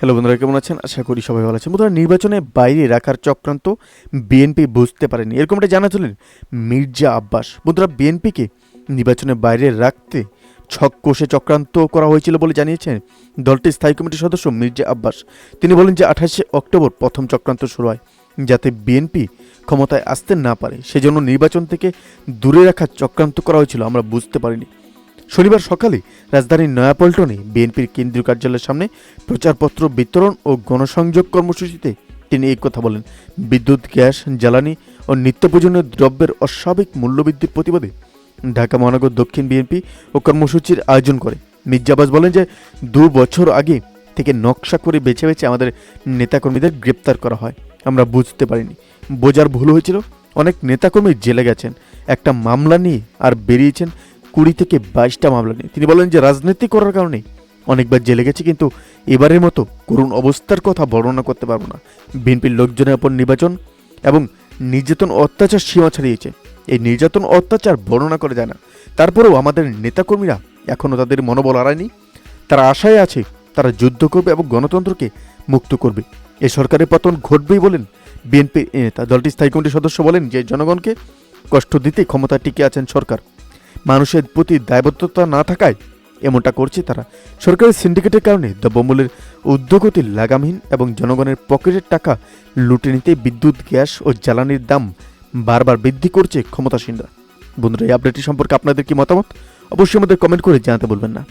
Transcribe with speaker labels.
Speaker 1: Hello বন্ধুরা, কেমন আছেন? আশা করি সবাই ভালো আছেন। বন্ধুরা, নির্বাচনে বাইরে রাখার চক্রান্ত বিএনপি বুঝতে পারেনি, এরকমটা জানাচ্ছিলেন মির্জা আব্বাস। বন্ধুরা, বিএনপিকে নির্বাচনে বাইরে রাখতে ছক কষে চক্রান্ত করা হয়েছিল বলে জানিয়েছেন দলটির স্থায়ী কমিটির সদস্য মির্জা আব্বাস। তিনি বলেন যে 28শে অক্টোবর প্রথম চক্রান্ত শুরু হয়, যাতে বিএনপি ক্ষমতায় আসতে না পারে, সেজন্য নির্বাচন থেকে দূরে রাখার চক্রান্ত করা হয়েছিল, আমরা বুঝতে পারিনি। শনিবার সকালে রাজধানীর নয়াপল্টনে বিএনপির কেন্দ্রীয় কার্যালয়ের সামনে প্রচারপত্র বিতরণ ও গণসংযোগ কর্মসূচিতে তিনি এই কথা বলেন। বিদ্যুৎ, গ্যাস, জ্বালানি ও নিত্য প্রয়োজনীয় দ্রব্যের অস্বাভাবিক মূল্যবৃদ্ধির প্রতিবাদে ঢাকা মহানগর দক্ষিণ বিএনপি ও কর্মসূচির আয়োজন করে। মির্জা আব্বাস বলেন যে 2 বছর আগে থেকে নকশা করে বেছে বেছে আমাদের নেতাকর্মীদের গ্রেপ্তার করা হয়, আমরা বুঝতে পারিনি, বোঝার ভুল হয়েছিল। অনেক নেতাকর্মী জেলে গেছেন একটা মামলা নিয়ে, আর বেরিয়েছেন 20 থেকে 22টা মামলা নিয়ে। তিনি বলেন যে রাজনীতি করার কারণে অনেকবার জেলে গেছে, কিন্তু এবারের মতো করুণ অবস্থার কথা বর্ণনা করতে পারবো না। বিএনপির লোকজনের ওপর নির্বাচন এবং নির্যাতন ও অত্যাচার সীমা ছাড়িয়েছে। এই নির্যাতন ও অত্যাচার বর্ণনা করে যায় না, তারপরেও আমাদের নেতাকর্মীরা এখনও তাদের মনোবল হারায়নি। তারা আশায় আছে তারা যুদ্ধ করবে এবং গণতন্ত্রকে মুক্ত করবে। এ সরকারের পতন ঘটবেই বলেন বিএনপি নেতা। দলটির স্থায়ী কমিটির সদস্য বলেন যে জনগণকে কষ্ট দিতে ক্ষমতায় টিকে আছেন সরকার, মানুষের প্রতি দায়বদ্ধতা না থাকায় এমনটা করছে তারা। সরকারের সিন্ডিকেটের কারণে দ্রব্যমূল্যের ঊর্ধ্বগতি লাগামহীন এবং জনগণের পকেটের টাকা লুটে নিতে বিদ্যুৎ, গ্যাস ও জ্বালানির দাম বারবার বৃদ্ধি করছে ক্ষমতাসীনরা। বন্ধুরা, এই আপডেটটি সম্পর্কে আপনাদের কি মতামত? অবশ্যই আমাদের কমেন্ট করে জানাতে বলবেন না।